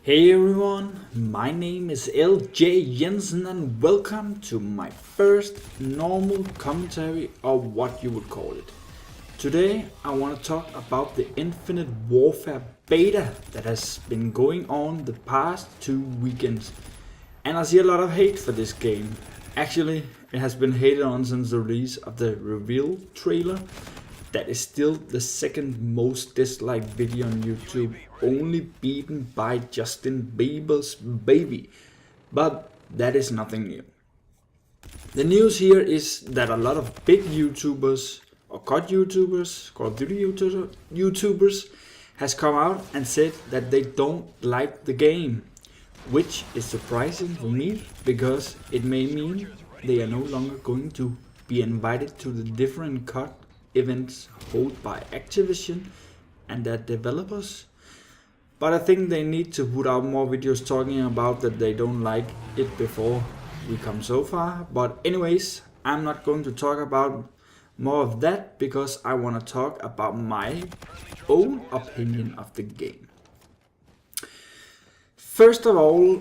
Hey everyone, my name is LJ Jensen and welcome to my first normal commentary of what you would call it. Today I want to talk about the Infinite Warfare beta that has been going on the past 2 weekends. And I see a lot of hate for this game. Actually, it has been hated on since the release of the reveal trailer. That is still the second most disliked video on YouTube, only beaten by Justin Bieber's Baby. But that is nothing new. The news here is that a lot of big YouTubers, or COD YouTubers, Call of Duty YouTubers, has come out and said that they don't like the game. Which is surprising for me, because it may mean they are no longer going to be invited to the different COD events held by Activision and their developers. But I think they need to put out more videos talking about that they don't like it before we come so far. But anyways, I'm not going to talk about more of that because I want to talk about my own opinion of the game. First of all,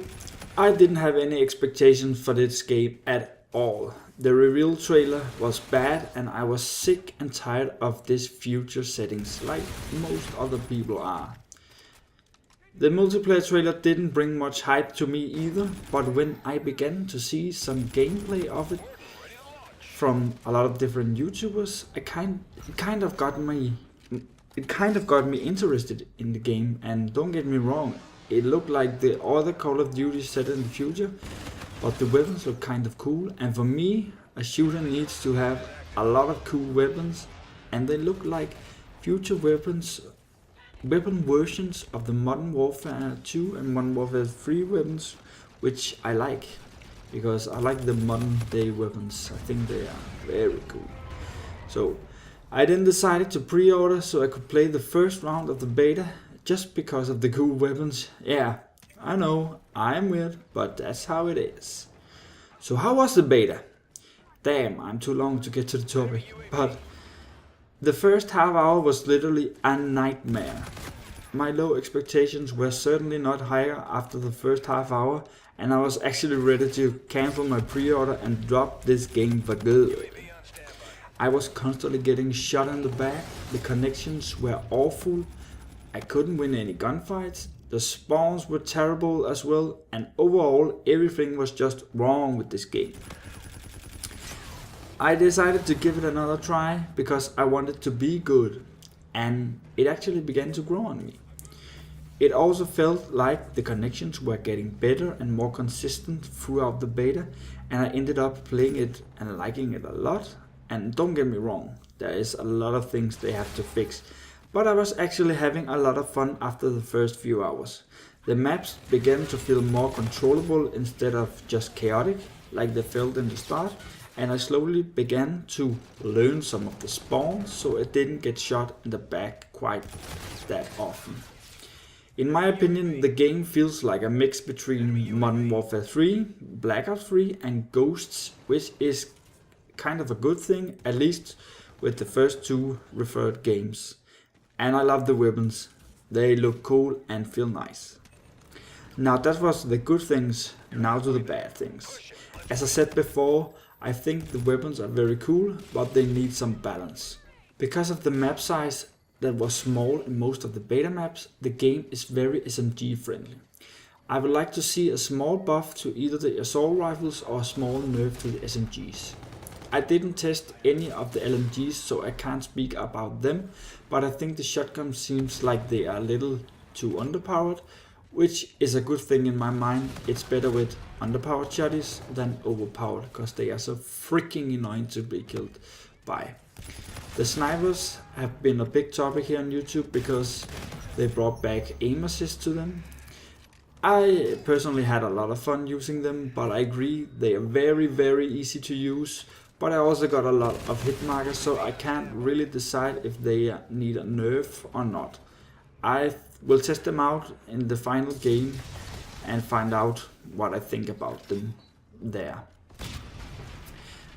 I didn't have any expectations for this game at all. The reveal trailer was bad and I was sick and tired of this future settings like most other people are. The multiplayer trailer didn't bring much hype to me either, but when I began to see some gameplay of it from a lot of different YouTubers, it kind of got me interested in the game. And don't get me wrong, it looked like the other Call of Duty set in the future, but the weapons look kind of cool, and for me, a shooter needs to have a lot of cool weapons, and they look like future weapon versions of the Modern Warfare 2 and Modern Warfare 3 weapons, which I like, because I like the modern day weapons. I think they are very cool. So I then decided to pre-order so I could play the first round of the beta, just because of the cool weapons. Yeah, I know, I'm weird, but that's how it is. So how was the beta? Damn, I'm too long to get to the topic, but the first half hour was literally a nightmare. My low expectations were certainly not higher after the first half hour, and I was actually ready to cancel my pre-order and drop this game for good. I was constantly getting shot in the back, the connections were awful, I couldn't win any gunfights, the spawns were terrible as well, and overall everything was just wrong with this game. I decided to give it another try because I wanted to be good, and it actually began to grow on me. It also felt like the connections were getting better and more consistent throughout the beta, and I ended up playing it and liking it a lot. And don't get me wrong, there is a lot of things they have to fix, but I was actually having a lot of fun after the first few hours. The maps began to feel more controllable instead of just chaotic, like they felt in the start, and I slowly began to learn some of the spawns so I didn't get shot in the back quite that often. In my opinion, the game feels like a mix between Modern Warfare 3, Black Ops 3 and Ghosts, which is kind of a good thing, at least with the first two referred games. And I love the weapons, they look cool and feel nice. Now that was the good things, now to the bad things. As I said before, I think the weapons are very cool, but they need some balance. Because of the map size that was small in most of the beta maps, the game is very SMG friendly. I would like to see a small buff to either the assault rifles or a small nerf to the SMGs. I didn't test any of the LMGs, so I can't speak about them, but I think the shotgun seems like they are a little too underpowered, which is a good thing in my mind. It's better with underpowered shotties than overpowered, because they are so freaking annoying to be killed by. The snipers have been a big topic here on YouTube because they brought back aim assist to them. I personally had a lot of fun using them, but I agree they are very easy to use. But I also got a lot of hit markers, so I can't really decide if they need a nerf or not. I will test them out in the final game and find out what I think about them there.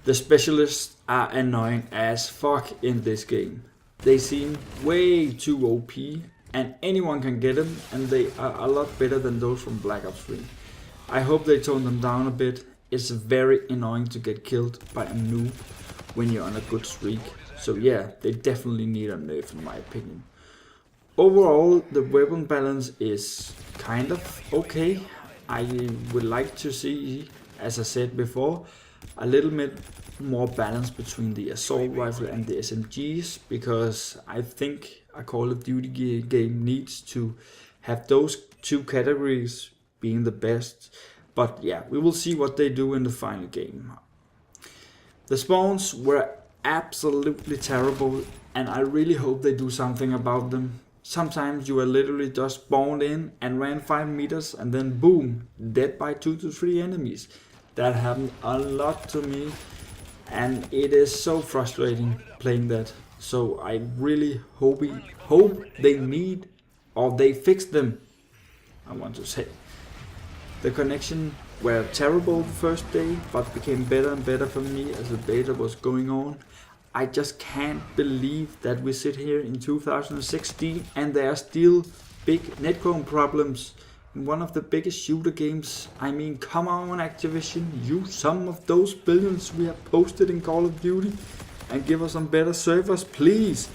The specialists are annoying as fuck in this game. They seem way too OP and anyone can get them, and they are a lot better than those from Black Ops 3. I hope they tone them down a bit. It's very annoying to get killed by a noob when you're on a good streak. So yeah, they definitely need a nerf in my opinion. Overall, the weapon balance is kind of okay. I would like to see, as I said before, a little bit more balance between the assault rifle and the SMGs, because I think a Call of Duty game needs to have those two categories being the best. But yeah, we will see what they do in the final game. The spawns were absolutely terrible, and I really hope they do something about them. Sometimes you are literally just spawned in and ran 5 meters and then boom, dead by 2 to 3 enemies. That happened a lot to me, and it is so frustrating playing that. So I really hope they need, or they fix them, I want to say. The connection were terrible the first day, but became better and better for me as the beta was going on. I just can't believe that we sit here in 2016 and there are still big netcode problems in one of the biggest shooter games. I mean, come on Activision, use some of those billions we have posted in Call of Duty and give us some better servers, please.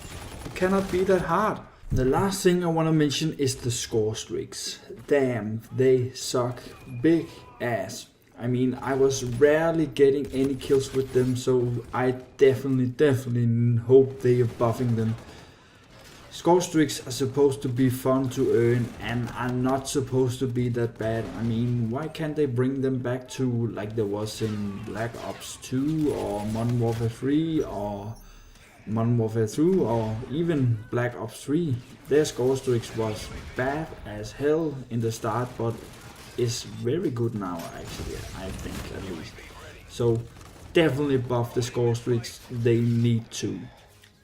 It cannot be that hard. The last thing I want to mention is the score streaks. Damn, they suck big ass. I mean, I was rarely getting any kills with them, so I definitely hope they are buffing them. Score streaks are supposed to be fun to earn and are not supposed to be that bad. I mean, why can't they bring them back to like there was in Black Ops 2 or Modern Warfare 3 or Modern Warfare 2 or even Black Ops 3? Their score streaks was bad as hell in the start, but is very good now actually, I think at least. So definitely buff the score streaks, they need to.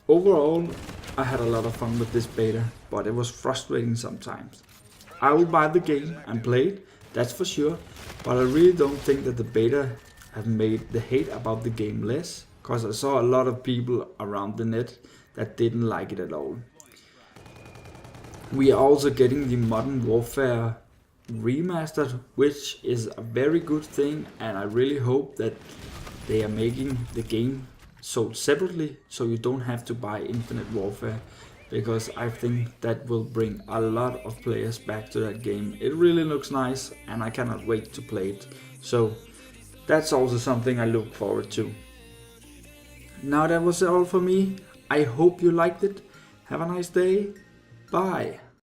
Overall, I had a lot of fun with this beta, but it was frustrating sometimes. I will buy the game and play it, that's for sure, but I really don't think that the beta have made the hate about the game less, because I saw a lot of people around the net that didn't like it at all. We are also getting the Modern Warfare Remastered, which is a very good thing, and I really hope that they are making the game sold separately so you don't have to buy Infinite Warfare, because I think that will bring a lot of players back to that game. It really looks nice and I cannot wait to play it, so that's also something I look forward to. Now that was all for me. I hope you liked it. Have a nice day. Bye.